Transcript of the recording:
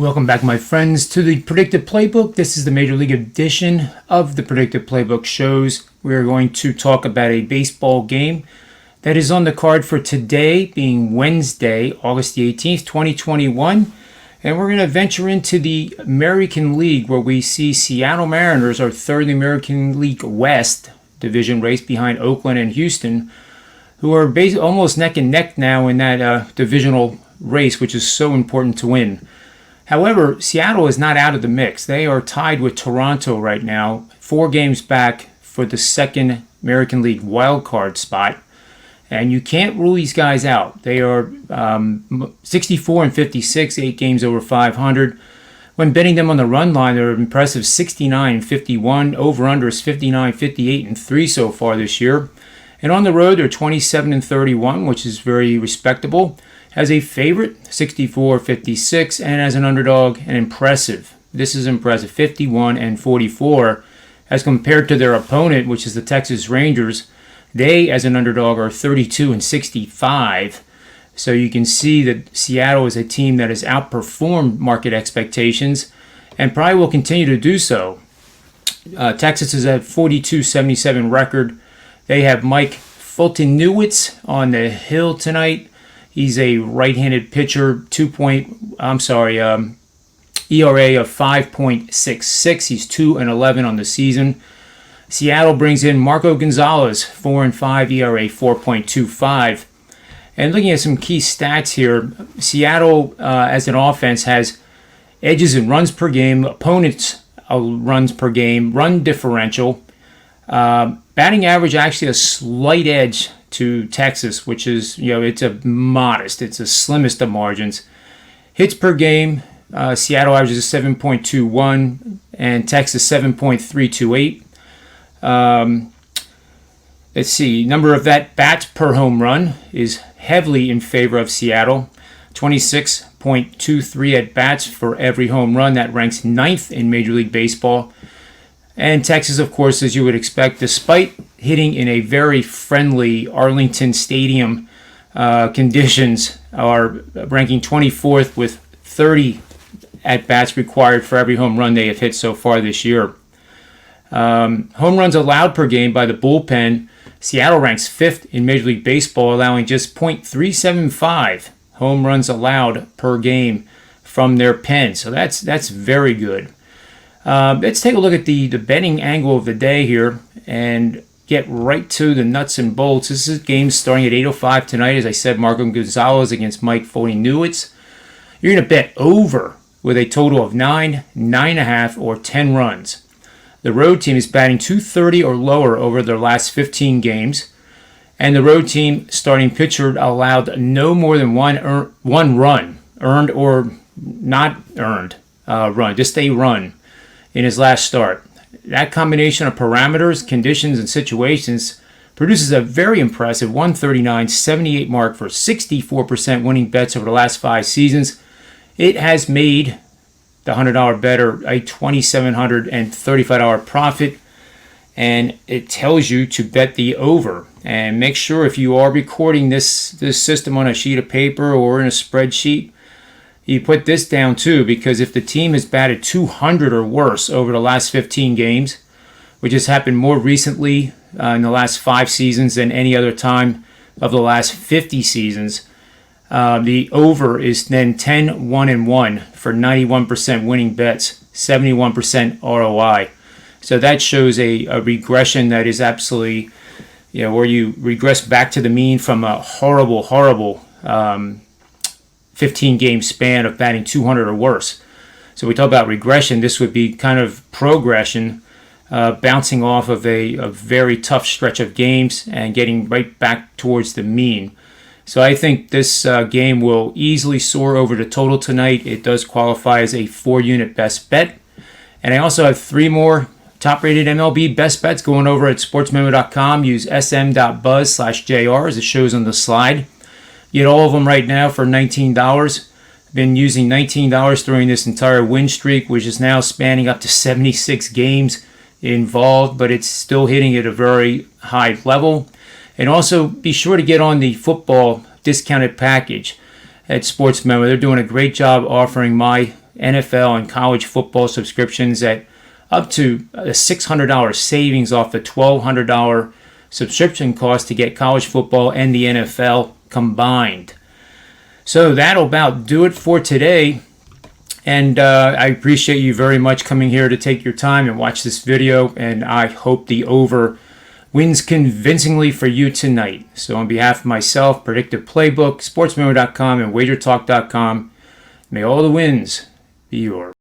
Welcome back, my friends, to the Predictive Playbook. This is the Major League edition of the Predictive Playbook shows. We're going to talk about a baseball game that is on the card for today, being Wednesday, August the 18th, 2021. And we're going to venture into the American League, where we see Seattle Mariners are third in the American League West division race behind Oakland and Houston, who are almost neck and neck now in that divisional race, which is so important to win. However, Seattle is not out of the mix. They are tied with Toronto right now, 4 games back for the second American League wildcard spot. And you can't rule these guys out. They are 64 and 56, 8 games over 500. When betting them on the run line, they're impressive 69 and 51. Over-under is 59, 58, and 3 so far this year. And on the road, they're 27 and 31, which is very respectable. As a favorite, 64, 56, and as an underdog, an impressive. This is impressive, 51 and 44, as compared to their opponent, which is the Texas Rangers. They, as an underdog, are 32 and 65. So you can see that Seattle is a team that has outperformed market expectations and probably will continue to do so. Texas is at 42-77 record. They have Mike Fulton-Newitz on the hill tonight. He's a right-handed pitcher, ERA of 5.66. He's 2-11 on the season. Seattle brings in Marco Gonzalez, 4-5 ERA, 4.25. And looking at some key stats here, Seattle, as an offense, has edges in runs per game, opponents' runs per game, run differential. Batting average actually a slight edge to Texas, which is, it's a modest, it's the slimmest of margins. Hits per game, Seattle averages 7.21 and Texas 7.328. Let's see, number of bats per home run is heavily in favor of Seattle. 26.23 at bats for every home run. That ranks 9th in Major League Baseball. And Texas, of course, as you would expect, despite hitting in a very friendly Arlington Stadium conditions, are ranking 24th with 30 at-bats required for every home run they have hit so far this year. Home runs allowed per game by the bullpen, Seattle ranks 5th in Major League Baseball, allowing just .375 home runs allowed per game from their pen. So that's very good. Let's take a look at the betting angle of the day here and get right to the nuts and bolts. This is a game starting at 8:05 tonight. As I said, Marco Gonzalez against Mike Fulton-Newitz. You're going to bet over with a total of 9, 9.5, or 10 runs. The road team is batting .230 or lower over their last 15 games. And the road team starting pitcher allowed no more than one run, earned or not earned run, just a run in his last start. That combination of parameters, conditions, and situations produces a very impressive 139.78 mark for 64% winning bets over the last 5 seasons. It has made the $100 better a $2,735 profit, and it tells you to bet the over. And make sure, if you are recording this system on a sheet of paper or in a spreadsheet, you put this down too, because if the team has batted 200 or worse over the last 15 games, which has happened more recently in the last 5 seasons than any other time of the last 50 seasons, the over is then 10-1-1 for 91% winning bets, 71% ROI. So that shows a regression that is absolutely, where you regress back to the mean from a horrible 15-game span of batting 200 or worse. So we talk about regression. This would be kind of progression, bouncing off of a very tough stretch of games and getting right back towards the mean. So I think this game will easily soar over the total tonight. It does qualify as a 4-unit best bet. And I also have 3 more top-rated MLB best bets going over at sportsmemo.com. Use sm.buzz/JR as it shows on the slide. Get all of them right now for $19. I've been using $19 during this entire win streak, which is now spanning up to 76 games involved, but it's still hitting at a very high level. And also be sure to get on the football discounted package at Sportsmemo. They're doing a great job offering my NFL and college football subscriptions at up to a $600 savings off the $1,200 subscription cost to get college football and the NFL combined. So that'll about do it for today. And I appreciate you very much coming here to take your time and watch this video. And I hope the over wins convincingly for you tonight. So on behalf of myself, Predictive Playbook, Sportsmemo.com, and WagerTalk.com, may all the wins be yours.